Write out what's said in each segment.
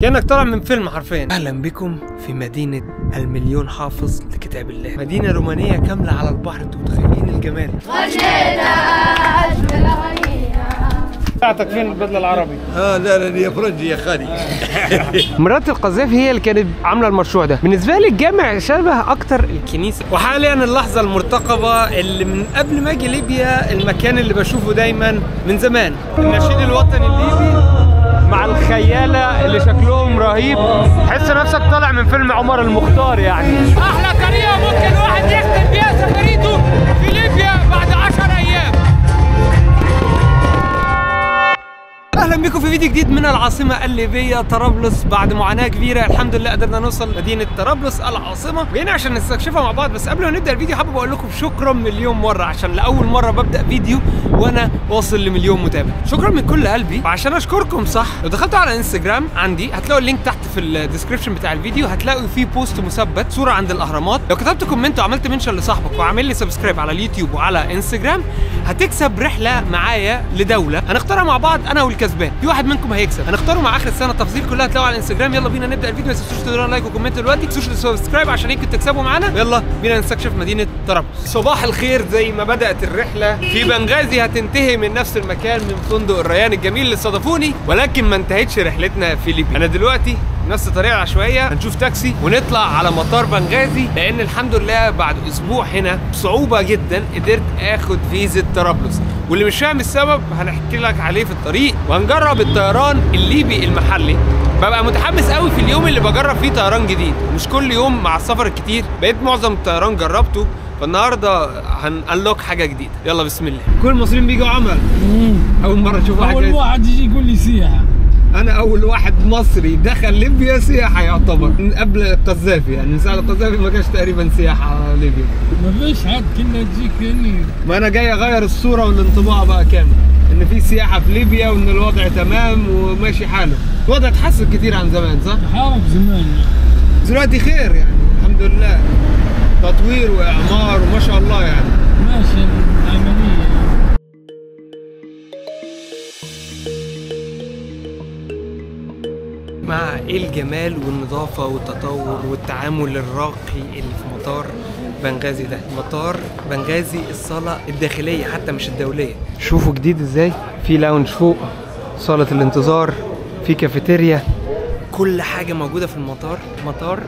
كأنك طالع من فيلم حرفيا. اهلا بكم في مدينة المليون حافظ لكتاب الله، مدينة رومانية كاملة على البحر. انتوا متخيلين الجمال؟ بتاعتك فين البدلة العربي؟ لا يا فرنجي يا خالي. مرات القذافي هي اللي كانت عاملة المشروع ده. بالنسبة لي الجامع شبه اكتر الكنيسة. وحاليا اللحظة المرتقبة اللي من قبل ما اجي ليبيا، المكان اللي بشوفه دايما من زمان، النشيد الوطني الليبي مع الخيالة اللي شكلهم رهيب. تحس نفسك طالع من فيلم عمر المختار يعني. احلى طريقة ممكن واحد يختم بيها سفريته في ليبيا بعد 10 ايام. اهلا بكم في فيديو جديد من العاصمه الليبيه طرابلس. بعد معاناه كبيره الحمد لله قدرنا نوصل مدينه طرابلس العاصمه، جايين عشان نستكشفها مع بعض. بس قبل ما نبدا الفيديو حابب اقول لكم شكرا مليون مره، عشان لاول مره ببدا فيديو وانا واصل لمليون متابع. شكرا من كل قلبي. وعشان اشكركم صح، لو دخلتوا على انستجرام عندي هتلاقوا اللينك تحت في الديسكربشن بتاع الفيديو، هتلاقوا فيه بوست مثبت صوره عند الاهرامات. لو كتبت كومنت وعملت منشن لصاحبك وعامل لي سبسكرايب على اليوتيوب وعلى انستجرام، هتكسب رحله معايا لدوله هنختارها مع بعض انا والكسبان. في واحد منكم هيكسب، هنختاره مع اخر السنه. التفاصيل كلها هتلاقوها على الانستجرام. يلا بينا نبدا الفيديو. ما تنسوش تدوروا لايك وكومنت دلوقتي، ما تنسوش سبسكرايب عشان يمكن تكسبوا معانا. يلا بينا نستكشف مدينه طرابلس. صباح الخير. زي ما بدات الرحله في بنغازي هتنتهي من نفس المكان، من فندق الريان الجميل اللي استضافوني، ولكن ما انتهتش رحلتنا في ليبيا. انا دلوقتي نفس الطريقه العشوائيه، هنشوف تاكسي ونطلع على مطار بنغازي، لان الحمد لله بعد اسبوع هنا بصعوبه جدا قدرت اخد فيزا طرابلس. واللي مش فاهم السبب هنحكي لك عليه في الطريق، وهنجرب الطيران الليبي المحلي. ببقى متحمس قوي في اليوم اللي بجرب فيه طيران جديد، مش كل يوم مع السفر الكتير بقيت معظم الطيران جربته، فالنهارده هنقلك حاجه جديده. يلا بسم الله. كل المصريين بيجوا عمل. اول مره اشوف واحد اول واحد يجي يقول لي سياحه. انا اول واحد مصري دخل ليبيا سياحه يعتبر، من قبل القذافي يعني، من ساعه القذافي ما كانش تقريبا سياحه ليبيا. ما فيش حد، كنا تجيك هني. ما انا جاي اغير الصوره والانطباع بقى كامل، ان في سياحه في ليبيا وان الوضع تمام وماشي حاله. الوضع اتحسن كتير عن زمان صح؟ حارب زمان دلوقتي خير يعني الحمد لله، تطوير واعمار وما شاء الله يعني ماشي العمليه. مع الجمال والنظافة والتطور والتعامل الراقي اللي في مطار بنغازي ده. مطار بنغازي الصالة الداخلية حتى مش الدولية. شوفوا جديد ازاي، في لاونج فوق، صالة الانتظار، في كافيتيريا، كل حاجة موجودة في المطار. مطار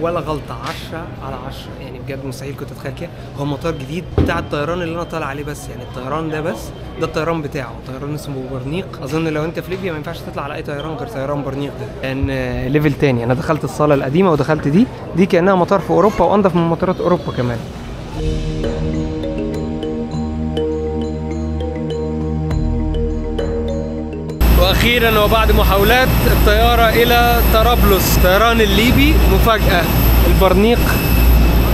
ولا غلطة، 10/10 يعني، بجد مستحيل كنت اتخيل كده. هو مطار جديد بتاع الطيران اللي انا طالع عليه، بس يعني الطيران ده بس ده الطيران بتاعه، طيران اسمه برنيق. اظن لو انت في ليبيا ما ينفعش تطلع على اي طيران غير طيران برنيق ده، كان ليفل تاني. انا دخلت الصالة القديمة ودخلت دي كأنها مطار في اوروبا، وانضف من مطارات اوروبا كمان. واخيرا وبعد محاولات الطياره الى طرابلس، الطيران الليبي مفاجاه البرنيق.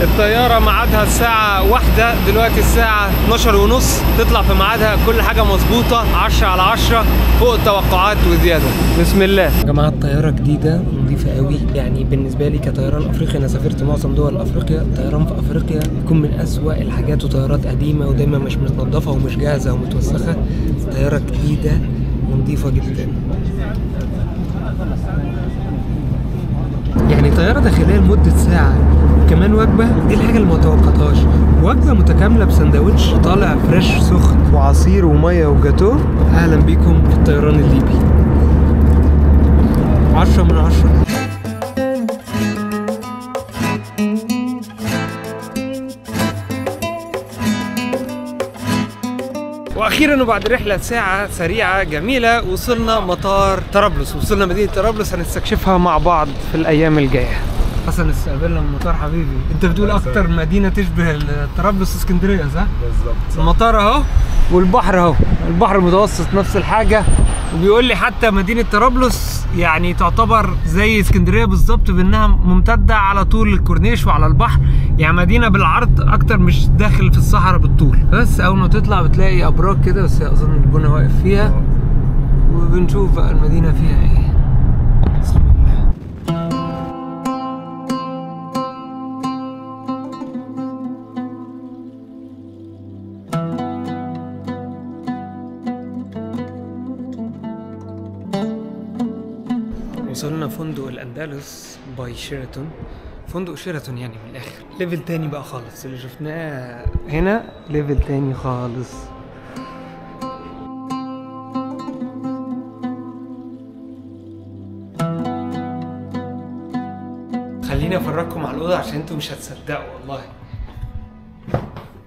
الطياره ميعادها الساعه 1، دلوقتي الساعه 12:30، تطلع في ميعادها، كل حاجه مظبوطه 10/10 فوق التوقعات وزياده. بسم الله يا جماعه. الطياره جديده نظيفه قوي يعني، بالنسبه لي كطيران افريقيا، انا سافرت معظم دول افريقيا، الطيران في افريقيا بيكون من اسوأ الحاجات، وطيارات قديمه ودايما مش متنضفه ومش جاهزه ومتوسخه. طياره جديده نظيفة جدا يعني، طيارة داخلية لمدة ساعة، كمان وجبة. دي الحاجة اللي ما توقعتهاش، وجبة متكاملة بسندوتش طالع فريش سخن وعصير ومية وجاتوه. أهلا بيكم في الطيران الليبي، 10/10. واخيرا وبعد رحله ساعه سريعه جميله وصلنا مطار طرابلس، وصلنا مدينه طرابلس. هنستكشفها مع بعض في الايام الجايه. حسن استقبلنا من المطار حبيبي. انت بتقول اكتر مدينه تشبه طرابلس اسكندريه صح؟ بالظبط. المطار اهو والبحر اهو، البحر المتوسط نفس الحاجه. وبيقول لي حتى مدينه طرابلس يعني تعتبر زي اسكندريه بالظبط، بانها ممتده على طول الكورنيش وعلى البحر، يعني مدينه بالعرض اكتر، مش داخل في الصحراء بالطول. بس اول ما تطلع بتلاقي ابراج كده، بس اظن البنا واقف فيها، وبنشوف بقى المدينه فيها ايه. بسم الله. وصلنا فندق فندق الأندلس باي شيراتون. فندق شيراتون يعني من الآخر ليفل تاني بقى خالص. اللي شفناه هنا ليفل تاني خالص. خليني افرجكم على الأوضة عشان انتوا مش هتصدقوا والله.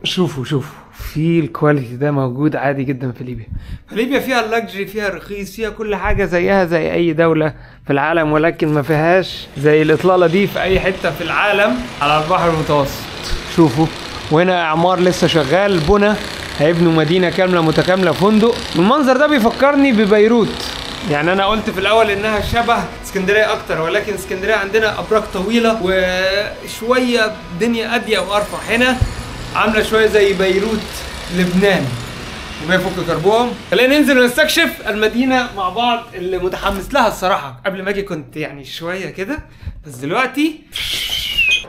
شوفوا في الكواليتي ده موجود عادي جدا في ليبيا. فليبيا فيها اللاكجري، فيها الرخيص، فيها كل حاجه زيها زي اي دوله في العالم، ولكن ما فيهاش زي الاطلاله دي في اي حته في العالم على البحر المتوسط. شوفوا، وهنا اعمار لسه شغال، بنى، هيبنوا مدينه كامله متكامله، فندق. المنظر ده بيفكرني ببيروت. يعني انا قلت في الاول انها شبه اسكندريه اكتر، ولكن اسكندريه عندنا ابراج طويله وشويه دنيا اضيق وارفع. هنا عامله شويه زي بيروت لبنان وما يفك كربوهم. خلينا ننزل ونستكشف المدينه مع بعض اللي متحمس لها الصراحه. قبل ما اجي كنت يعني شويه كده، بس دلوقتي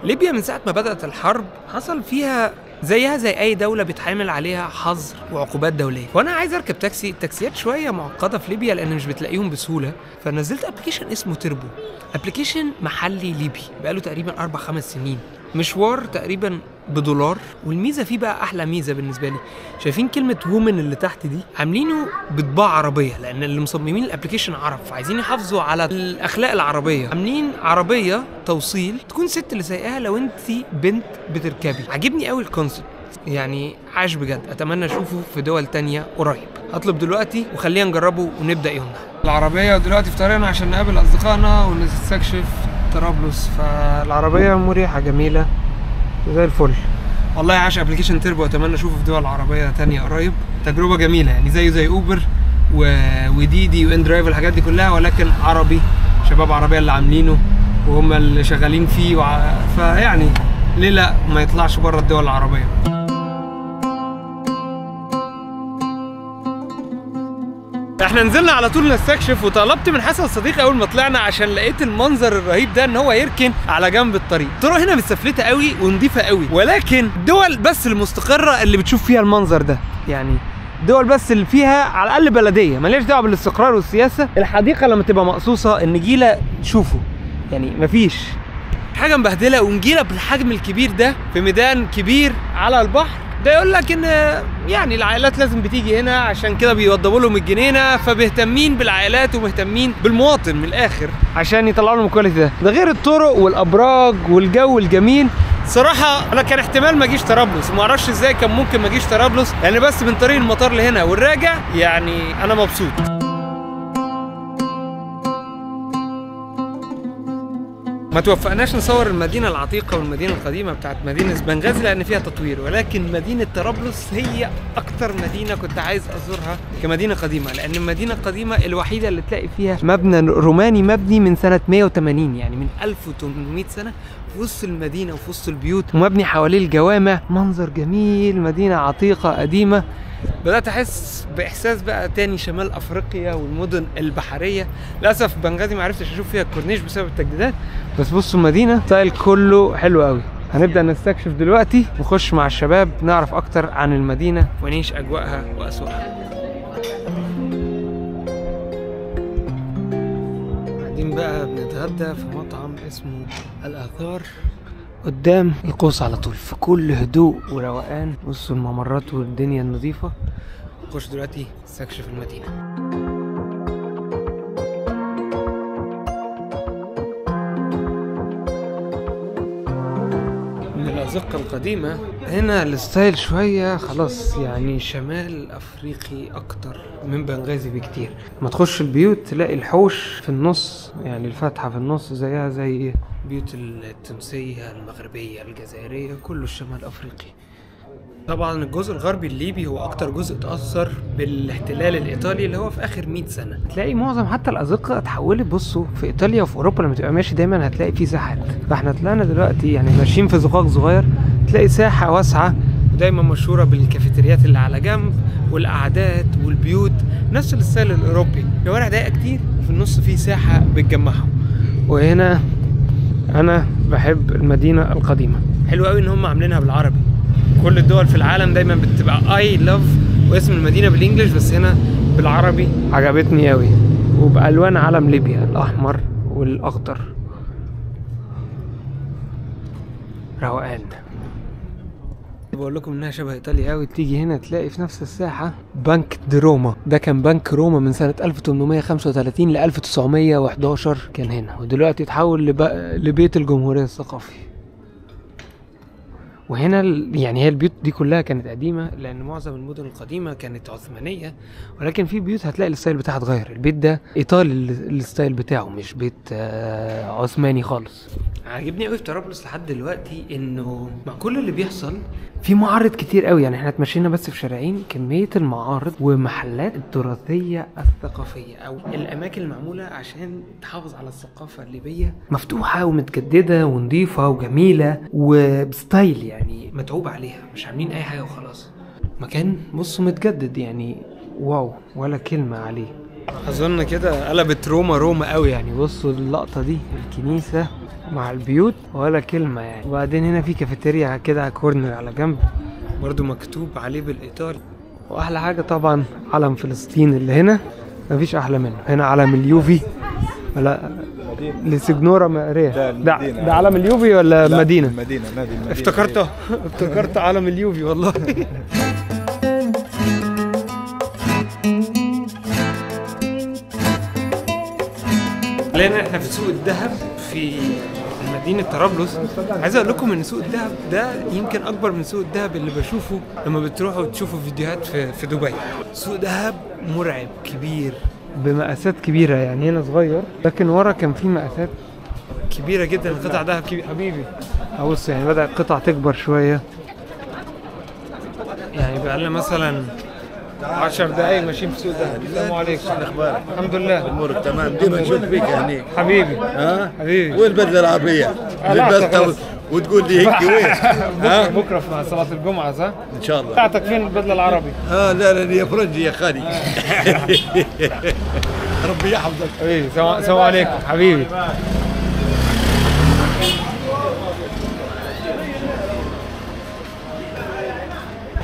ليبيا من ساعه ما بدات الحرب حصل فيها زيها زي اي دوله بيتعامل عليها حظر وعقوبات دوليه. وانا عايز اركب تاكسي. التاكسيات شويه معقده في ليبيا لان مش بتلاقيهم بسهوله، فنزلت ابلكيشن اسمه تربو. ابلكيشن محلي ليبي بقاله تقريبا 4-5 سنين. مشوار تقريبا $1. والميزه فيه بقى احلى ميزه بالنسبه لي، شايفين كلمه وومن اللي تحت دي؟ عاملينه بطباعه عربيه لان اللي مصممين الابلكيشن عرب، فعايزين يحافظوا على الاخلاق العربيه. عاملين عربيه توصيل تكون ست اللي سايقاها لو انت بنت بتركبي. عجبني قوي الكونسيبت، يعني عاش بجد. اتمنى اشوفه في دول تانية قريب. هطلب دلوقتي وخلينا نجربه ونبدا يومنا. العربيه ودلوقتي في طريقنا عشان نقابل اصدقائنا ونستكشف طرابلس. فالعربيه مريحه جميله زي الفل والله. عاش ابلكيشن تربو، اتمنى اشوفه في دول عربيه تانية قريب. تجربه جميله يعني زي اوبر وديدي وان درايف والحاجات دي كلها، ولكن عربي، شباب عربيه اللي عاملينه وهم اللي شغالين فيه فيعني ليه لا ما يطلعش بره الدول العربيه. احنا نزلنا على طول نستكشف، وطلبت من حسن صديقي اول ما طلعنا عشان لقيت المنظر الرهيب ده ان هو يركن على جنب الطريق. الطرق هنا متسفلته قوي ونضيفه قوي، ولكن دول بس المستقره اللي بتشوف فيها المنظر ده. يعني دول بس اللي فيها على الاقل بلديه مالهاش دعوه بالاستقرار والسياسه. الحديقه لما تبقى مقصوصه، النجيله شوفوا يعني مفيش حاجه مبهدله، ونجيله بالحجم الكبير ده في ميدان كبير على البحر. ده يقول لك ان يعني العائلات لازم بتيجي هنا، عشان كده بيوضبوا لهم الجنينه، فبيهتمين بالعائلات ومهتمين بالمواطن من الاخر عشان يطلعوا لهم الكواليتي ده. ده غير الطرق والابراج والجو الجميل. صراحه انا كان احتمال ما اجيش طرابلس، ما اعرفش ازاي كان ممكن ما اجيش طرابلس، يعني بس من طريق المطار لهنا والراجع يعني انا مبسوط. ما توفقناش نصور المدينة العتيقة والمدينة القديمة بتاعت مدينة بنغازي لأن فيها تطوير، ولكن مدينة طرابلس هي أكتر مدينة كنت عايز أزورها كمدينة قديمة، لأن المدينة القديمة الوحيدة اللي تلاقي فيها مبنى روماني مبني من سنة 180، يعني من 1800 سنة، في وسط المدينة وفي وسط البيوت، ومبني حواليه الجوامع. منظر جميل، مدينة عتيقة قديمة. بدأت أحس بإحساس بقى تاني شمال أفريقيا والمدن البحرية. للأسف بنغازي ما عرفتش أشوف فيها الكورنيش بسبب التجديدات، بس بصوا المدينة ستايل كله حلو قوي. هنبدأ نستكشف دلوقتي ونخش مع الشباب نعرف أكتر عن المدينة ونعيش أجواءها وأسواقها. قاعدين بقى بنتغدى في مطعم اسمه الآثار قدام القوس على طول، في كل هدوء وروقان. بصوا الممرات والدنيا النظيفة. نخش دلوقتي نستكشف المدينة. من الأزقة القديمة هنا الستايل شوية خلاص، يعني شمال أفريقي أكتر من بنغازي بكتير. لما تخش البيوت تلاقي الحوش في النص، يعني الفتحة في النص زيها زي بيوت التونسية المغربية الجزائرية، كله الشمال أفريقي. طبعا الجزء الغربي الليبي هو اكتر جزء تأثر بالاحتلال الايطالي اللي هو في اخر 100 سنة. تلاقي معظم حتى الازقة اتحولت. بصوا في ايطاليا وفي اوروبا لما تبقى ماشي دايما هتلاقي فيه ساحات، فاحنا طلعنا دلوقتي يعني ماشيين في زقاق صغير، تلاقي ساحة واسعة ودايما مشهورة بالكافيتريات اللي على جنب والقعدات والبيوت نفس الستايل الاوروبي. شوارع ضيقة كتير وفي النص فيه ساحة بتجمعهم. وهنا انا بحب المدينة القديمة، حلو قوي ان هم عاملينها بالعربي. كل الدول في العالم دايما بتبقى اي لاف واسم المدينه بالانجلش، بس هنا بالعربي. عجبتني قوي وبالوان علم ليبيا، الاحمر والاخضر. روقان. بقول لكم انها شبه ايطاليا قوي. تيجي هنا تلاقي في نفس الساحه بنك دي روما. ده كان بنك روما من سنه 1835 ل 1911 كان هنا، ودلوقتي اتحول لبيت الجمهوريه الثقافي. وهنا يعني هي البيوت دي كلها كانت قديمه، لان معظم المدن القديمه كانت عثمانيه، ولكن في بيوت هتلاقي الستايل بتاعها اتغير. البيت ده ايطالي الستايل بتاعه، مش بيت عثماني خالص. عاجبني قوي في طرابلس لحد دلوقتي انه مع كل اللي بيحصل في معارض كتير قوي. يعني احنا اتمشينا بس في شارعين، كميه المعارض ومحلات التراثيه الثقافيه او الاماكن المعموله عشان تحافظ على الثقافه الليبيه مفتوحه ومتجدده ونظيفه وجميله وبستايل، يعني متعوب عليها، مش عاملين اي حاجه وخلاص. مكان بصوا متجدد، يعني واو ولا كلمه عليه. اظن كده قلبت روما قوي. يعني بصوا اللقطه دي، الكنيسه مع البيوت ولا كلمة يعني. وبعدين هنا في كافيتيريا كده على كورنر على جنب برضو مكتوب عليه بالايطالي. واحلى حاجة طبعا علم فلسطين اللي هنا، مفيش احلى منه. هنا علم اليوفي ولا لسجنورا ماريا. ده علم اليوفي ولا مدينة؟ مدينة افتكرت علم اليوفي والله. لان احنا في سوق الذهب في مدينة طرابلس. عايز اقول لكم ان سوق الذهب ده يمكن اكبر من سوق الذهب اللي بشوفه لما بتروحوا تشوفوا فيديوهات في دبي. سوق ذهب مرعب كبير بمقاسات كبيرة، يعني هنا صغير لكن ورا كان في مقاسات كبيرة جدا. قطع ذهب كبير حبيبي. ابص يعني بدأ القطع تكبر شوية، يعني بقالنا مثلا 10 دقايق ماشيين في سوق الذهب. السلام عليكم. اخبارك؟ الحمد لله. امورك تمام. ديما نشوف بيك هنيك حبيبي. حبيبي. وين البدله العربيه؟ لبستها وتقول لي هيك وين؟ بكره في صلاه الجمعه صح؟ ان شاء الله. بتاعتك فين البدله العربي؟ لا يا فرنجي يا خالي. ربي يحفظك. حبيبي. السلام عليكم حبيبي.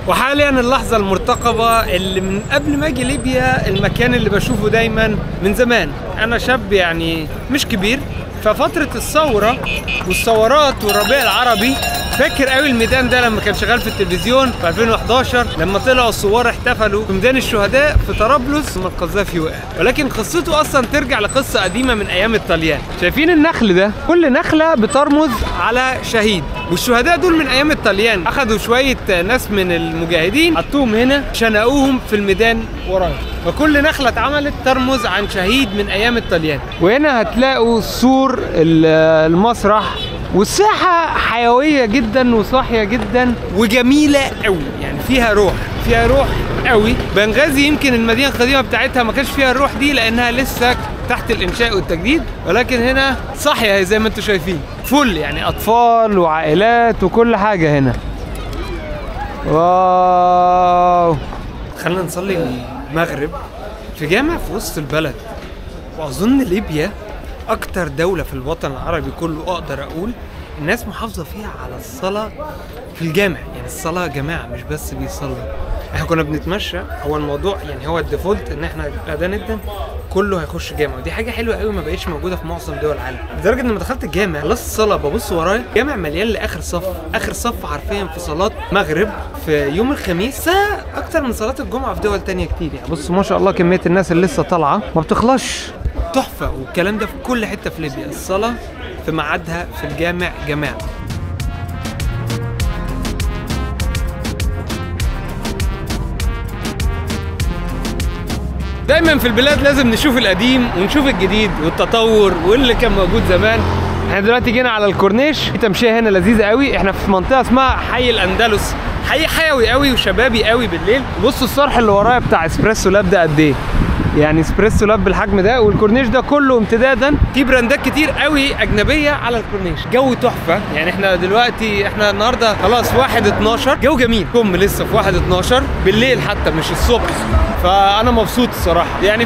وحاليا اللحظة المرتقبة اللي من قبل ما اجي ليبيا، المكان اللي بشوفه دايما من زمان. انا شاب يعني مش كبير، ففترة الثورة والثورات والربيع العربي فاكر قوي الميدان ده لما كان شغال في التلفزيون في 2011 لما طلعوا الثوار احتفلوا في ميدان الشهداء في طرابلس لما القذافي وقع. ولكن قصته اصلا ترجع لقصة قديمة من ايام الطليان. شايفين النخل ده؟ كل نخلة بترمز على شهيد، والشهداء دول من ايام الطليان اخدوا شوية ناس من المجاهدين حطوهم هنا شنقوهم في الميدان ورايا، وكل نخلة اتعملت ترمز عن شهيد من ايام الطليان. وهنا هتلاقوا سور المسرح، والساحة حيوية جدا وصاحية جدا وجميلة قوي، يعني فيها روح قوي. بنغازي يمكن المدينة القديمة بتاعتها ما كانش فيها الروح دي لانها لسه تحت الانشاء والتجديد، ولكن هنا صاحية زي ما انتم شايفين، فل يعني اطفال وعائلات وكل حاجة هنا. واو. خلينا نصلي المغرب في جامع في وسط البلد. واظن ليبيا اكتر دولة في الوطن العربي كله اقدر اقول الناس محافظة فيها على الصلاة في الجامع. يعني الصلاة جماعة مش بس بيصلوا. احنا كنا بنتمشى، هو الموضوع يعني هو الديفولت ان احنا الاذان ادن كله هيخش جامع، ودي حاجة حلوة قوي ما بقتش موجودة في معظم دول العالم. لدرجة ان لما دخلت الجامع خلصت الصلاة ببص ورايا جامع مليان لاخر صف، اخر صف حرفيا في صلاة مغرب في يوم الخميس اكتر من صلاة الجمعة في دول تانية كتير. يعني بص ما شاء الله كمية الناس اللي لسه طالعة ما بتخلصش، تحفة. والكلام ده في كل حتة في ليبيا، الصلاة في ميعادها في الجامع جماعة. دايما في البلاد لازم نشوف القديم ونشوف الجديد والتطور واللي كان موجود زمان. احنا دلوقتي جينا على الكورنيش، في تمشية هنا لذيذة قوي. احنا في منطقة اسمها حي الأندلس، حي حيوي قوي وشبابي قوي بالليل. بصوا الصرح اللي ورايا بتاع اسبريسو لاب ده قد ايه، يعني اسبريسو لاب بالحجم ده، والكورنيش ده كله امتدادا في براندات كتير قوي اجنبيه على الكورنيش. جو تحفه. يعني احنا دلوقتي النهارده خلاص 1/12، جو جميل. كم لسه في 1/12 بالليل حتى مش الصبح. فانا مبسوط الصراحه، يعني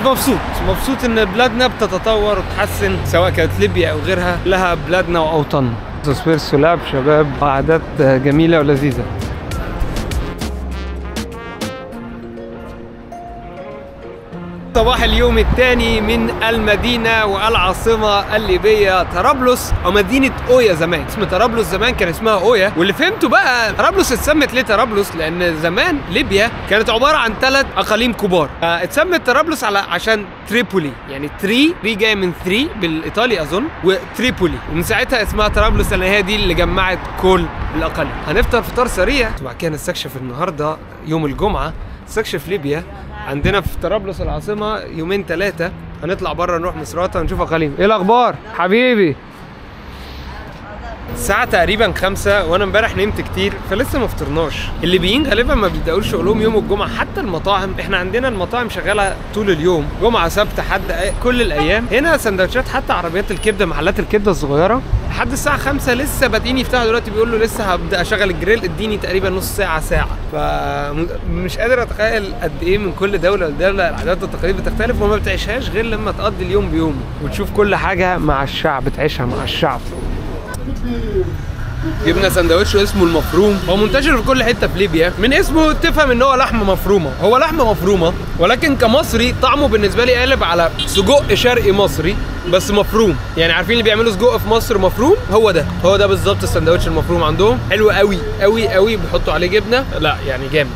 مبسوط ان بلادنا بتتطور وتتحسن، سواء كانت ليبيا او غيرها، لها بلادنا واوطاننا. اسبريسو لاب شباب، قعدات جميله ولذيذه. صباح اليوم الثاني من المدينة والعاصمة الليبية طرابلس، أو مدينة أويا. زمان اسم طرابلس زمان كان اسمها أويا، واللي فهمته بقى طرابلس اتسمت ليه طرابلس لأن زمان ليبيا كانت عبارة عن 3 أقاليم كبار. اتسمت طرابلس عشان تريبولي، يعني تري جاية من 3 بالإيطالي أظن، وتريبولي، ومن ساعتها اسمها طرابلس لأن هي دي اللي جمعت كل الأقاليم. هنفطر فطار سريع وبعد كده نستكشف النهارده يوم الجمعة، نستكشف ليبيا. عندنا في طرابلس العاصمة يومين 3 هنطلع بره نروح مصراتة ونشوف أقاليم. إيه الأخبار حبيبي؟ الساعة تقريبا 5 وانا امبارح نمت كتير فلسه ما فطرناش. الليبيين غالبا ما بيبداوش شغلهم يوم الجمعة، حتى المطاعم احنا عندنا المطاعم شغالة طول اليوم، جمعة سبت حد كل الايام. هنا سندوتشات حتى عربيات الكبدة، محلات الكبدة الصغيرة لحد الساعة 5 لسه بادئين يفتحوا. دلوقتي بيقول له لسه هبدا اشغل الجريل، اديني تقريبا نص ساعة ساعة. فمش قادر اتخيل قد ايه من كل دولة لدولة العادات والتقاليد بتختلف، وما بتعيشهاش غير لما تقضي اليوم بيوم وتشوف كل حاجة مع الشعب، تعيشها مع الشعب. جبنا سندوتش اسمه المفروم، هو منتشر في كل حته في ليبيا، من اسمه تفهم ان هو لحمه مفرومه. هو لحمه مفرومه ولكن كمصري طعمه بالنسبه لي قالب على سجق شرقي مصري بس مفروم. يعني عارفين اللي بيعملوا سجق في مصر مفروم؟ هو ده بالظبط السندوتش المفروم عندهم. حلو قوي قوي قوي، بيحطوا عليه جبنه، لا يعني جامد.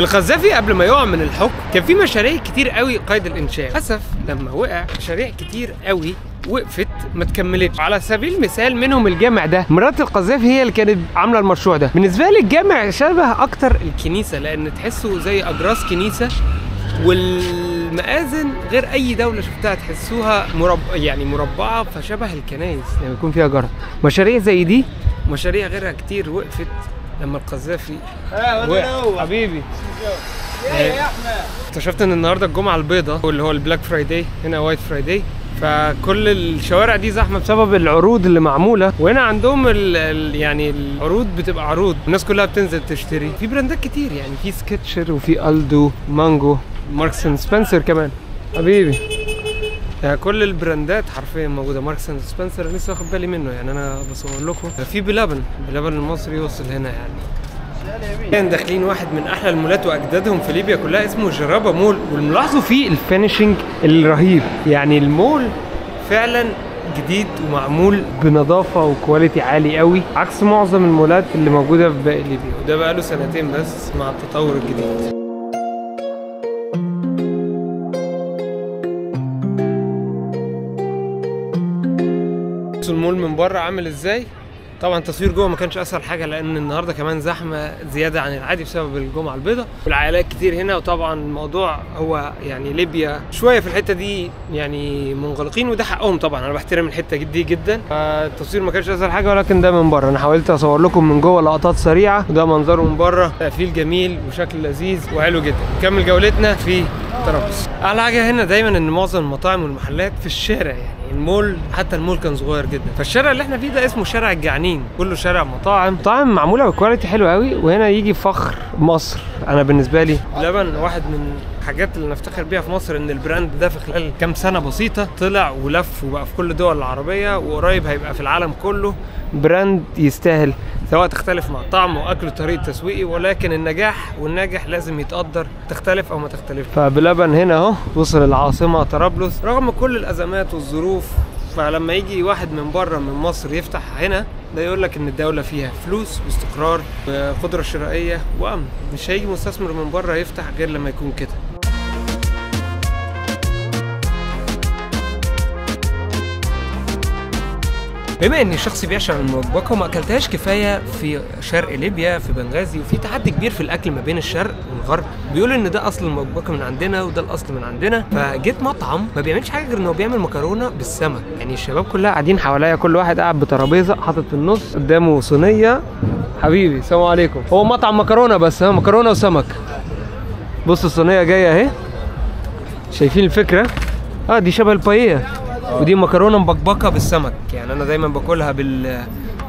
القذافي قبل ما يقع من الحكم كان في مشاريع كتير قوي قيد الانشاء، للاسف لما وقع مشاريع كتير قوي وقفت ما تكملتش. على سبيل المثال منهم الجامع ده، مرات القذافي هي اللي كانت عامله المشروع ده. بالنسبه لي الجامع شبه اكتر الكنيسه لان تحسه زي اجراس كنيسه، والمآذن غير اي دوله شفتها تحسوها مربعه، فشبه الكنايس لما يكون فيها جرس. مشاريع زي دي مشاريع غيرها كتير وقفت لما القذافي وقع. حبيبي يا احمد، اكتشفت ان النهارده الجمعه البيضاء اللي هو البلاك فرايداي، هنا وايت فرايداي، فكل الشوارع دي زحمه بسبب العروض اللي معموله. وهنا عندهم يعني العروض بتبقى عروض، الناس كلها بتنزل تشتري. في براندات كتير يعني، في سكتشر وفي الدو، مانجو، ماركس اند سبنسر كمان. حبيبي يعني كل البراندات حرفيا موجوده. ماركس اند سبنسر لسه واخد بالي منه، يعني انا بصور لكم. في بلبن المصري وصل هنا يعني. كان داخلين واحد من احلى المولات واجدادهم في ليبيا كلها، اسمه جرابة مول، والملاحظوا فيه الفينيشنج الرهيب. يعني المول فعلا جديد ومعمول بنظافه وكواليتي عالي قوي، عكس معظم المولات اللي موجوده في باقي ليبيا، وده بقاله 2 بس مع التطور الجديد. المول من بره عامل ازاي؟ طبعا التصوير جوه ما كانش اسهل حاجه لان النهارده كمان زحمه زياده عن العادي بسبب الجمعه البيضاء والعائلات كتير هنا. وطبعا الموضوع هو يعني ليبيا شويه في الحته دي يعني منغلقين، وده حقهم طبعا، انا بحترم الحته دي جدا. فالتصوير ما كانش اسهل حاجه، ولكن ده من بره. انا حاولت اصور لكم من جوه لقطات سريعه، وده منظره من بره، تقفيل جميل وشكل لذيذ وحلو جدا. نكمل جولتنا في طرابلس. اعلى حاجه هنا دايما ان معظم المطاعم والمحلات في الشارع، يعني المول حتى المول كان صغير جدا. فالشارع اللي احنا فيه ده اسمه شارع الجعانين، كله شارع مطاعم معموله بكواليتي حلو قوي. وهنا يجي فخر مصر. انا بالنسبه لي لبن واحد من الحاجات اللي نفتخر بيها في مصر، ان البراند ده في خلال كام سنه بسيطه طلع ولف وبقى في كل الدول العربيه، وقريب هيبقى في العالم كله. براند يستاهل، سواء تختلف مع طعم واكل وطريقه تسويقي، ولكن النجاح والناجح لازم يتقدر، تختلف او ما تختلف. فبلبن هنا اهو وصل العاصمه طرابلس رغم كل الازمات والظروف. فلما يجي واحد من بره من مصر يفتح هنا، ده يقول لك ان الدوله فيها فلوس واستقرار وقدره شرائيه وامن. مش هيجي مستثمر من بره يفتح غير لما يكون كده. بما اني شخص بيعشق المبكبكه وما اكلتهاش كفايه في شرق ليبيا في بنغازي، وفي تحدي كبير في الاكل ما بين الشرق والغرب، بيقولوا ان ده اصل المبكبكه من عندنا وده الاصل من عندنا. فجيت مطعم ما بيعملش حاجه غير انه بيعمل مكرونه بالسمك. يعني الشباب كلها قاعدين حواليا، كل واحد قاعد بترابيزه حاطط في النص قدامه صينيه. حبيبي السلام عليكم. هو مطعم مكرونه بس، مكرونه وسمك. بص الصينيه جايه اهي، شايفين الفكره؟ دي شبه الباييه، ودي مكرونه مبكبكه بالسمك. يعني انا دايما باكلها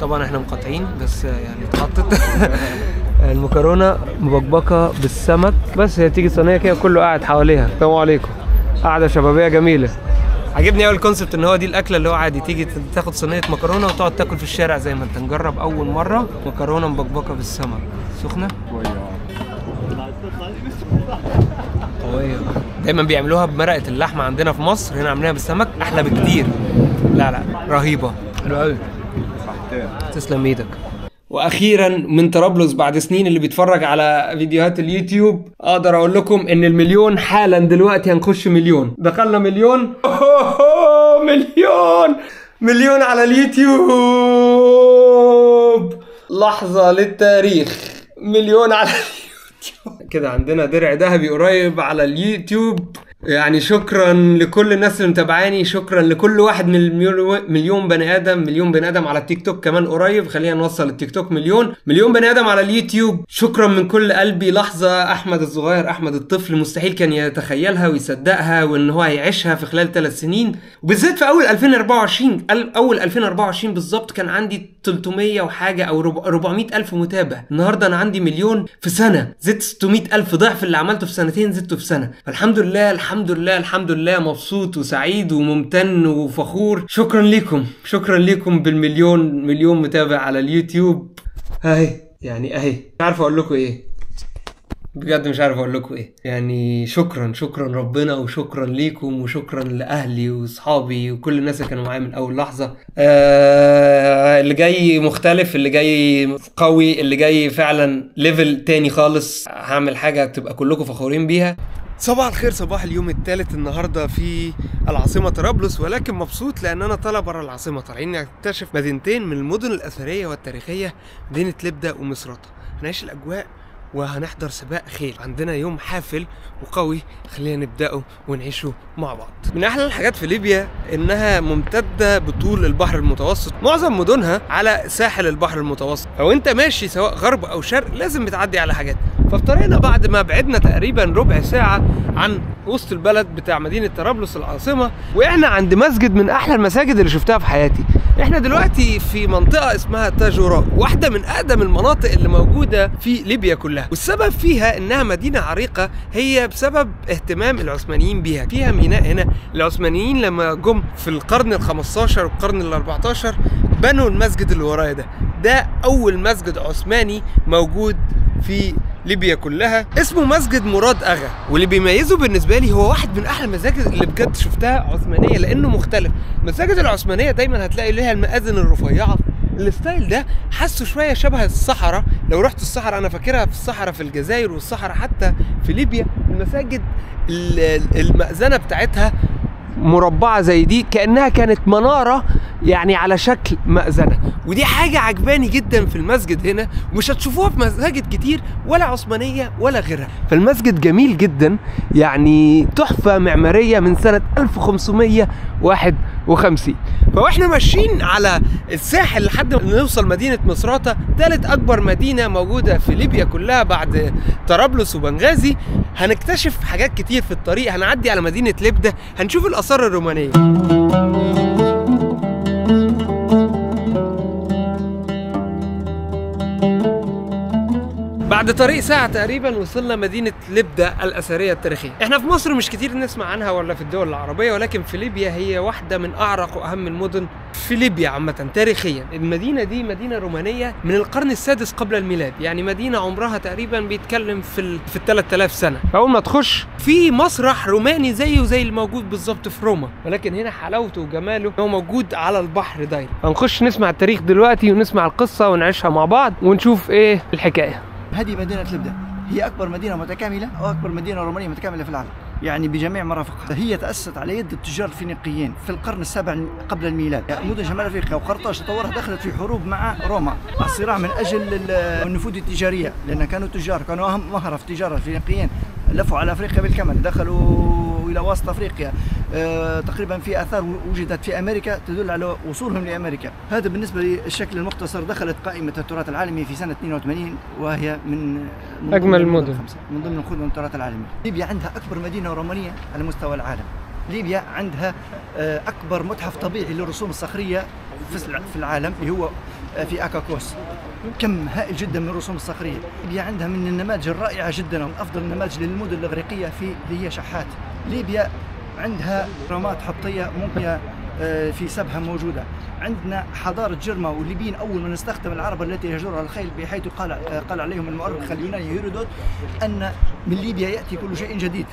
طبعا احنا مقاطعين بس يعني اتحطت المكرونه مبكبكه بالسمك، بس هي تيجي صينيه كده كله قاعد حواليها. السلام عليكم. قاعده شبابيه جميله. عجبني قوي الكونسبت ان هو دي الاكله اللي هو عادي تيجي تاخد صينيه مكرونه وتقعد تاكل في الشارع زي ما انت. نجرب اول مره مكرونه مبكبكه بالسمك. سخنه قوية. دايما بيعملوها بمرقة اللحمة عندنا في مصر، هنا عاملينها بالسمك أحلى بكتير. لا رهيبة، حلوة أوي. تسلم ايدك. واخيرا من طرابلس بعد سنين اللي بيتفرج على فيديوهات اليوتيوب، اقدر اقول لكم ان المليون حالا دلوقتي هنخش مليون. دخلنا مليون. مليون على اليوتيوب. لحظة للتاريخ، مليون على اليوتيوب. كده عندنا درع ذهبي قريب على اليوتيوب. يعني شكرا لكل الناس اللي متابعاني، شكرا لكل واحد من مليون بني ادم على التيك توك كمان قريب. خلينا نوصل التيك توك مليون بني ادم على اليوتيوب. شكرا من كل قلبي. لحظة احمد الصغير، احمد الطفل، مستحيل كان يتخيلها ويصدقها وان هو هيعيشها في خلال 3 سنين، وبالذات في اول 2024. اول 2024 بالظبط كان عندي 300 وحاجة او 400 الف متابع. النهاردة انا عندي مليون في سنة، زدت 600 الف ضعف اللي عملته في سنتين زدته في سنة. فالحمد لله مبسوط وسعيد وممتن وفخور. شكرا لكم بالمليون متابع على اليوتيوب. اهي مش عارف اقول لكم ايه، بجد مش عارف اقول لكم ايه. يعني شكرا ربنا، وشكرا ليكم، وشكرا لاهلي واصحابي وكل الناس اللي كانوا معايا من اول لحظه. اللي جاي مختلف، اللي جاي قوي، اللي جاي فعلا ليفل تاني خالص. هعمل حاجه تبقى كلكم فخورين بيها. صباح الخير، صباح اليوم الثالث النهارده في العاصمه طرابلس، ولكن مبسوط لان انا طالع بره العاصمه. طالعين نكتشف مدينتين من المدن الاثريه والتاريخيه، مدينه لبده ومصراته. هنعيش الاجواء وهنحضر سباق خيل. عندنا يوم حافل وقوي، خلينا نبدأه ونعيشه مع بعض. من أحلى الحاجات في ليبيا إنها ممتدة بطول البحر المتوسط، معظم مدنها على ساحل البحر المتوسط، فوانت ماشي سواء غرب أو شرق لازم بتعدي على حاجات. ففي طريقنا بعد ما بعدنا تقريبا ربع ساعة عن وسط البلد بتاع مدينة طرابلس العاصمة، وإحنا عند مسجد من أحلى المساجد اللي شفتها في حياتي. احنا دلوقتي في منطقة اسمها تاجوراء، واحدة من أقدم المناطق اللي موجودة في ليبيا كلها، والسبب فيها إنها مدينة عريقة هي بسبب اهتمام العثمانيين بيها. فيها ميناء هنا. العثمانيين لما جم في القرن ال15 والقرن ال14 بنوا المسجد اللي ورايا ده أول مسجد عثماني موجود في ليبيا كلها، اسمه مسجد مراد أغا. واللي بيميزه بالنسبة لي هو واحد من أحلى المساجد اللي بجد شفتها عثمانية، لأنه مختلف. المساجد العثمانية دايما هتلاقي لها المآذن الرفيعة. الستايل ده حسه شوية شبه الصحراء. لو رحت الصحراء، أنا فاكرها في الصحراء في الجزائر والصحراء حتى في ليبيا، المساجد المأذنة بتاعتها مربعة زي دي، كأنها كانت منارة يعني على شكل مأذنة. ودي حاجة عجباني جدا في المسجد هنا، ومش هتشوفوها في مساجد كتير ولا عثمانية ولا غيرها. فالمسجد جميل جدا، يعني تحفة معمارية من سنة 1551. فاحنا ماشيين على الساحل لحد ما نوصل مدينة مصراتة، ثالث أكبر مدينة موجودة في ليبيا كلها بعد طرابلس وبنغازي. هنكتشف حاجات كتير في الطريق. هنعدي على مدينة لبدة، هنشوف الآثار الرومانية. بعد طريق ساعة تقريبا وصلنا مدينة لبدة الأثرية التاريخية. احنا في مصر مش كتير نسمع عنها ولا في الدول العربية، ولكن في ليبيا هي واحدة من أعرق وأهم المدن في ليبيا عامة تاريخيا. المدينة دي مدينة رومانية من القرن السادس قبل الميلاد، يعني مدينة عمرها تقريبا بيتكلم في 3000 سنة. أول ما تخش في مسرح روماني زيه زي الموجود بالظبط في روما، ولكن هنا حلاوته وجماله هو موجود على البحر داير. هنخش نسمع التاريخ دلوقتي ونسمع القصة ونعيشها مع بعض ونشوف ايه الحكاية. هذه مدينة لبدة، هي أكبر مدينة متكاملة أو أكبر مدينة رومانية متكاملة في العالم، يعني بجميع مرافقها. هي تأسست على يد التجار الفينيقيين في القرن السابع قبل الميلاد. مدن شمال أفريقيا وقرطاج تطورها دخلت في حروب مع روما، الصراع من أجل النفوذ التجارية، لأن كانوا تجار، كانوا أهم مهرة في التجارة. الفينيقيين لفوا على أفريقيا بالكامل، دخلوا إلى وسط أفريقيا. تقريبا في آثار وجدت في أمريكا تدل على وصولهم لأمريكا. هذا بالنسبة للشكل المختصر. دخلت قائمة التراث العالمي في سنة 82، وهي من أجمل المدن، من ضمن خدم التراث العالمي. ليبيا عندها أكبر مدينة رومانية على مستوى العالم. ليبيا عندها أكبر متحف طبيعي للرسوم الصخرية في العالم، اللي هو في أكاكوس. كم هائل جدا من الرسوم الصخرية. ليبيا عندها من النماذج الرائعة جدا، ومن أفضل النماذج للمدن الإغريقية اللي هي شحات. ليبيا عندها رمات حطية ممكن في سبها موجودة. عندنا حضارة جرما والليبيين أول ما نستخدم العرب التي يهجرها الخيل، بحيث قال عليهم المؤرخ اليوناني هيرودوت أن من ليبيا يأتي كل شيء جديد،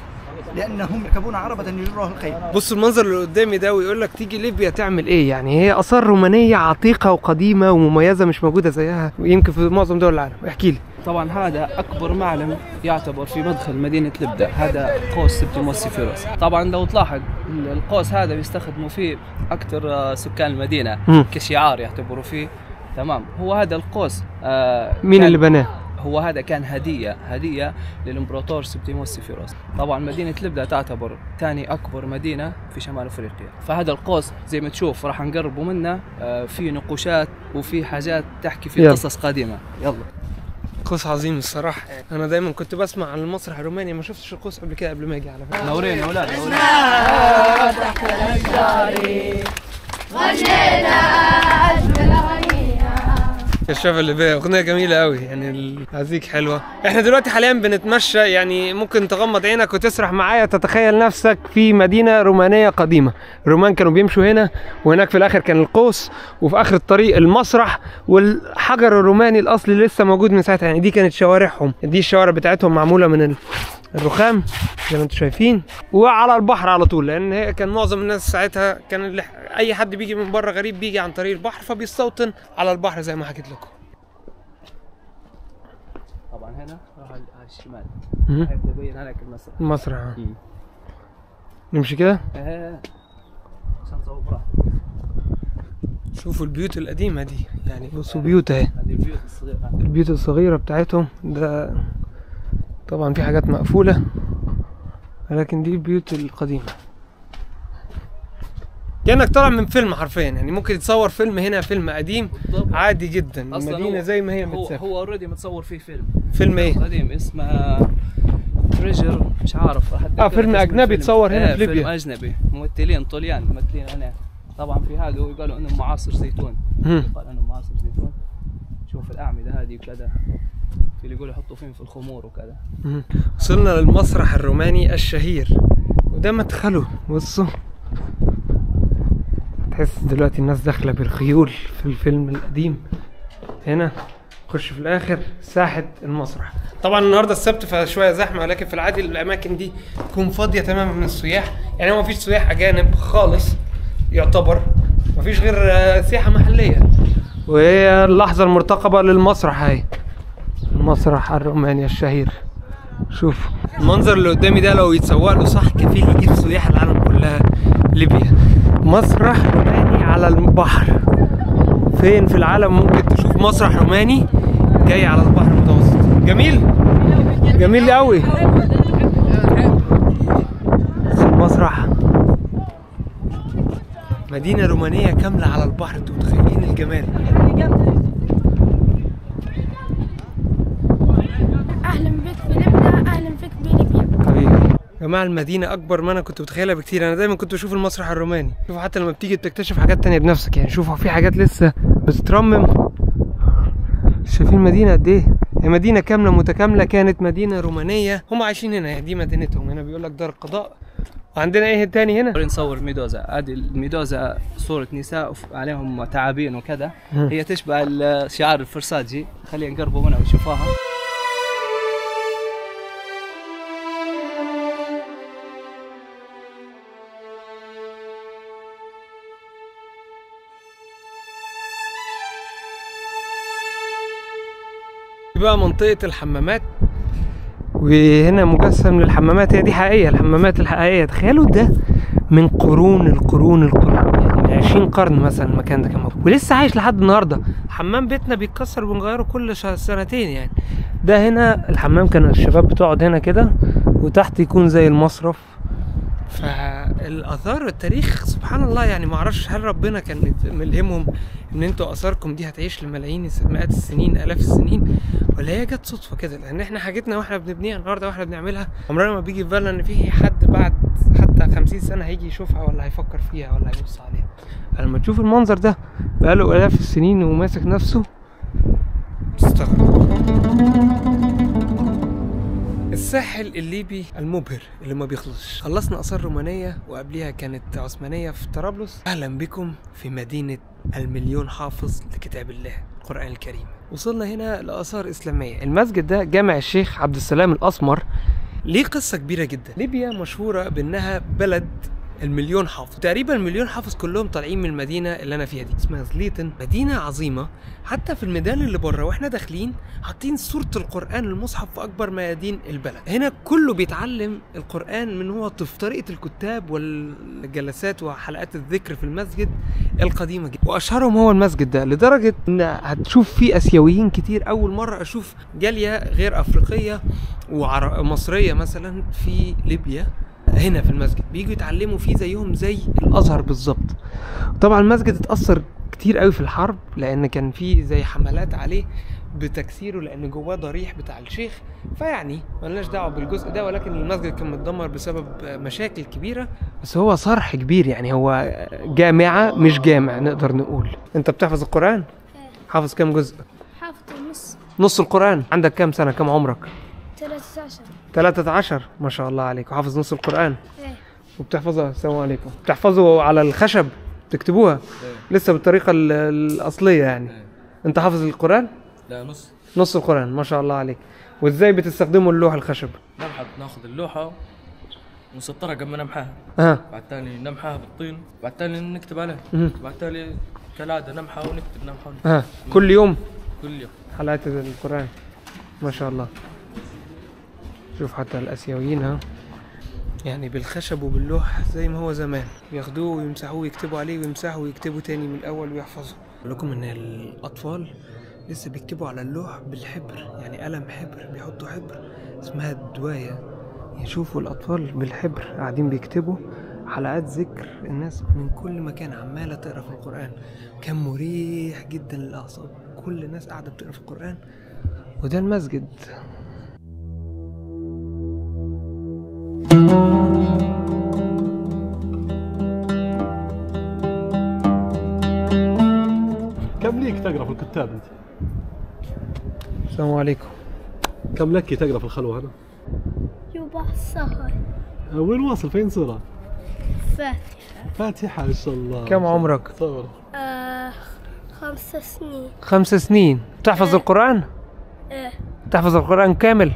لأنهم يركبون عربة يجرها الخيل. بص المنظر اللي قدامي ده ويقول لك تيجي ليبيا تعمل ايه؟ يعني هي آثار رومانية عتيقة وقديمة ومميزة مش موجودة زيها يمكن في معظم دول العالم. احكي لي. طبعا هذا اكبر معلم يعتبر في مدخل مدينه لبدا، هذا قوس سبتيموس سيفيروس. طبعا لو تلاحظ القوس هذا بيستخدموا فيه اكثر سكان المدينه كشعار يعتبروا فيه. تمام. هو هذا القوس مين اللي بناه؟ هو هذا كان هديه للامبراطور سبتيموس سيفيروس. طبعا مدينه لبدا تعتبر ثاني اكبر مدينه في شمال افريقيا. فهذا القوس زي ما تشوف راح نقربوا منه، في نقوشات وفي حاجات تحكي في قصص قديمه. يلا. قوس عظيم الصراحة. أنا دايما كنت بسمع عن المسرح الروماني، ما شفتش القوس قبل كده قبل ما أجي على فكرة. نورين يا أولاد. تحت الأشجار غنينا أجمل أغنية. كشاف اللي بيه أغنية جميلة قوي، يعني المزيك حلوة. إحنا دلوقتي حاليا بنتمشى، يعني ممكن تغمض عينك وتسرح معايا تتخيل نفسك في مدينة رومانية قديمة. الرومان كانوا بيمشوا هنا، وهناك في الآخر كان القوس، وفي آخر الطريق المسرح، والحجر الروماني الأصلي لسه موجود من ساعتها. يعني دي كانت شوارعهم، دي الشوارع بتاعتهم معمولة من الرخام زي ما انتم شايفين، وعلى البحر على طول، لان هي كان معظم الناس ساعتها كان اي حد بيجي من بره غريب بيجي عن طريق البحر، فبيستوطن على البحر زي ما حكيت لكم. طبعا هنا راح على الشمال هيبين هناك المسرح. نمشي كده عشان نصور براحتك. شوفوا البيوت القديمه دي، يعني بصوا بيوت اهي، هذه البيوت الصغيره، البيوت الصغيره بتاعتهم. ده طبعا في حاجات مقفولة، ولكن دي البيوت القديمة. كأنك طالع من فيلم حرفيا، يعني ممكن يتصور فيلم هنا، فيلم قديم عادي جدا. المدينة زي ما هي متسافة. هو اوريدي متصور فيه فيلم ايه؟ قديم اسمه تريجر، مش عارف. فيلم أجنبي تصور هنا في ليبيا. فيلم أجنبي، ممثلين طليان ممثلين هنا. طبعا في هذا يقالوا انه معاصر زيتون، يقال انه معاصر زيتون. شوف الأعمدة هذه وكذا، في اللي يقولوا يحطوا فيهم في الخمور وكذا. وصلنا للمسرح الروماني الشهير، وده مدخله. بصوا تحس دلوقتي الناس داخلة بالخيول في الفيلم القديم. هنا خش في الآخر ساحة المسرح. طبعا النهارده السبت فشوية زحمة، ولكن في العادي الأماكن دي تكون فاضية تماما من السياح. يعني هو مفيش سياح أجانب خالص يعتبر، مفيش غير سياحة محلية. وهي اللحظة المرتقبة للمسرح، هاي المسرح الروماني الشهير. شوف المنظر اللي قدامي ده لو يتسوق له صح كفيل يجيب سياح العالم كلها ليبيا. مسرح روماني على البحر، فين في العالم ممكن تشوف مسرح روماني جاي على البحر المتوسط؟ جميل جميل قوي. المسرح مدينة رومانية كاملة على البحر، انتوا متخيلين الجمال؟ أهلا بك بلبنان، أهلا بك بليبيا. حبيبي يا جماعة، المدينة أكبر ما أنا كنت متخيلها بكتير. أنا دايما كنت بشوف المسرح الروماني، شوفوا حتى لما بتيجي بتكتشف حاجات تانية بنفسك. يعني شوفوا في حاجات لسه بتترمم. شايفين المدينة قد إيه؟ هي مدينة كاملة متكاملة، كانت مدينة رومانية، هم عايشين هنا، يعني دي مدينتهم. هنا بيقول لك دار القضاء. وعندنا ايه تاني هنا؟ نصور ميدوزا. هذه الميدوزا صورة نساء عليهم تعابين وكذا، هي تشبه شعار الفرساجي. خلينا نقربوا منها ونشوفوها. بقى منطقة الحمامات، وهنا مجسم للحمامات. هي دي حقيقية، الحمامات الحقيقية. تخيلوا ده من قرون، يعني من 20 قرن مثلا المكان ده كان موجود ولسه عايش لحد النهارده. حمام بيتنا بيتكسر وبنغيره كل سنتين يعني. ده هنا الحمام كان الشباب بتقعد هنا كده، وتحت يكون زي المصرف. فالاثار والتاريخ سبحان الله، يعني ما اعرفش هل ربنا كان ملهمهم ان انتوا اثاركم دي هتعيش لملايين مئات السنين الاف السنين، ولا هي جت صدفه كده؟ لان احنا حاجتنا واحنا بنبنيها النهارده واحنا بنعملها عمرنا ما بيجي في بالنا ان في حد بعد حتى 50 سنه هيجي يشوفها ولا هيفكر فيها ولا هيبص عليها. فلما تشوف المنظر ده بقاله الاف السنين وماسك نفسه تستغرب. الساحل الليبي المبهر اللي ما بيخلصش. خلصنا آثار رومانية وقبليها كانت عثمانية في طرابلس. أهلا بكم في مدينة المليون حافظ لكتاب الله القرآن الكريم. وصلنا هنا لآثار إسلامية. المسجد ده جامع الشيخ عبد السلام الأسمر. ليه قصة كبيرة جدا. ليبيا مشهورة بأنها بلد المليون حافظ، تقريبا المليون حافظ كلهم طالعين من المدينه اللي انا فيها دي، اسمها زليتن. مدينه عظيمه، حتى في الميدان اللي بره واحنا داخلين حاطين صوره القران المصحف في اكبر ميادين البلد. هنا كله بيتعلم القران من هو طفل. طريقه الكتاب والجلسات وحلقات الذكر في المسجد القديمه جدا، واشهرهم هو المسجد ده، لدرجه ان هتشوف فيه اسيويين كتير. اول مره اشوف جاليه غير افريقيه ومصريه مثلا في ليبيا هنا في المسجد، بييجوا يتعلموا فيه زيهم زي الازهر بالظبط. طبعا المسجد اتاثر كتير قوي في الحرب، لان كان فيه زي حملات عليه بتكسيره لان جواه ضريح بتاع الشيخ، فيعني ملناش دعوه بالجزء ده، ولكن المسجد كان متدمر بسبب مشاكل كبيره. بس هو صرح كبير، يعني هو جامعه مش جامع نقدر نقول. انت بتحفظ القران؟ حافظ كام جزء؟ حافظ نص القران. عندك كام سنه؟ كام عمرك؟ 13. 13 ما شاء الله عليك. وحافظ نص القرآن؟ ايه. وبتحفظها؟ السلام عليكم. بتحفظه على الخشب تكتبوها؟ لسه بالطريقة الأصلية يعني؟ انت حافظ القرآن؟ لا نص القرآن ما شاء الله عليك. وازاي بتستخدموا اللوح الخشب؟ ناخذ اللوحة ونسطرها قبل ما نمحاها. بعد تالي نمحاها بالطين، بعد تالي نكتب عليها. بعد تالي كالعادة نمحى ونكتب كل يوم؟ كل يوم حلقات القرآن ما شاء الله. شوف حتى الاسيويين يعني بالخشب وباللوح زي ما هو زمان، ياخدوه ويمسحوه ويكتبوا عليه ويمسحوا ويكتبوا تاني من الاول ويحفظوا. اقول لكم ان الاطفال لسه بيكتبوا على اللوح بالحبر، يعني قلم حبر، بيحطوا حبر اسمها الدوايه. يشوفوا الاطفال بالحبر قاعدين بيكتبوا حلقات ذكر. الناس من كل مكان عماله تقرا في القران، كان مريح جدا للاعصاب. كل الناس قاعده بتقرا في القران. وده المسجد. كم ليك تقرا في الكتاب انت؟ السلام عليكم. كم لك تقرا في الخلوه هنا؟ يوبا السهر. وين واصل؟ فين صورة؟ فاتحة ان شاء الله. كم عمرك؟ صور 5 سنين. 5 سنين. تحفظ القرآن؟ ايه. تحفظ القرآن كامل؟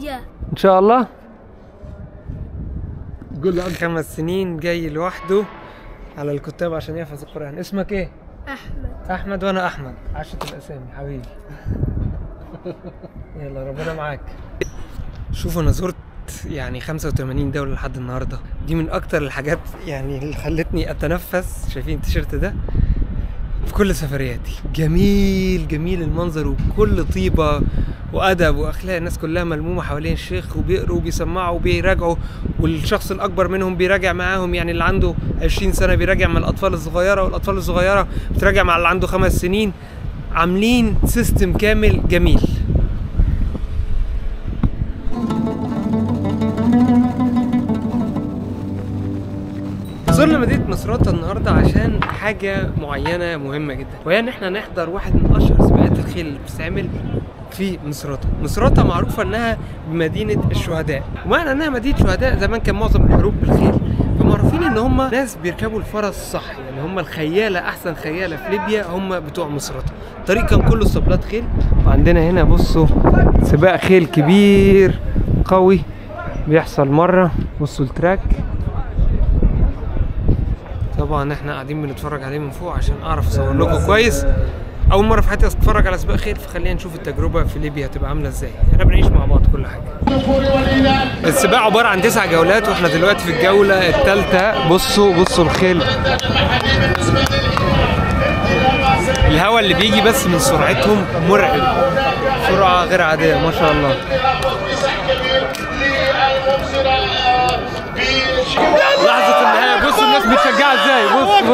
يا ان شاء الله. قول له 5 سنين جاي لوحده على الكتاب عشان يحفظ القرآن. اسمك ايه؟ احمد. وانا احمد. عشرة الاسامي حبيبي. يلا ربنا معاك. شوفوا انا زرت يعني 85 دولة لحد النهاردة. دي من اكتر الحاجات يعني اللي خلتني اتنفس. شايفين التيشيرت ده؟ في كل سفرياتي. جميل جميل المنظر، وبكل طيبة وأدب وأخلاق. الناس كلها ملمومة حوالين الشيخ وبيقروا وبيسمعوا وبيراجعوا، والشخص الأكبر منهم بيراجع معاهم. يعني اللي عنده 20 سنة بيراجع مع الأطفال الصغيرة، والأطفال الصغيرة بتراجع مع اللي عنده 5 سنين. عاملين سيستم كامل جميل. زرنا مدينة مصراتة النهاردة عشان حاجة معينة مهمة جدا، وهي ان احنا نحضر واحد من اشهر سباقات الخيل اللي بتستعمل في مصراتة. مصراتة معروفة انها مدينة الشهداء، ومعنى انها مدينة شهداء زمان كان معظم الحروب بالخيل، فمعروفين ان هم ناس بيركبوا الفرس صح. يعني هم الخيالة، احسن خيالة في ليبيا هم بتوع مصراتة. الطريق كان كله اسطبلات خيل. وعندنا هنا بصوا سباق خيل كبير قوي بيحصل مرة. بصوا التراك. طبعا احنا قاعدين بنتفرج عليه من فوق عشان اعرف اصور لكم كويس. اول مره في حياتي اتفرج على سباق خيل، فخلينا نشوف التجربه في ليبيا هتبقى عامله ازاي. احنا بنعيش مع بعض كل حاجه. السباق عباره عن 9 جولات، واحنا دلوقتي في الجوله الثالثه. بصوا الخيل، الهواء اللي بيجي بس من سرعتهم مرعب، سرعه غير عاديه ما شاء الله. لحظة النهاية بصوا الناس بتشجعها ازاي.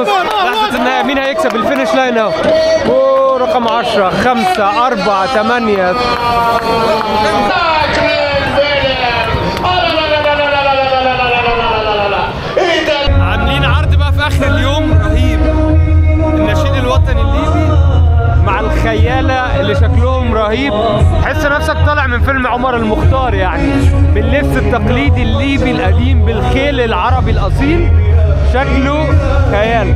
بص لحظة النهاية مين هيكسب؟ الفينش لاين اهو. رقم 10 5 4 8. عاملين عرض بقى في اخر اليوم رهيب. النشيد الوطني الليبي مع الخيالة اللي شكلهم رهيب. تحس نفسك طالع من فيلم عمر المختار يعني، باللبس التقليدي الليبي القديم بالخيل العربي الاصيل، شكله خيال.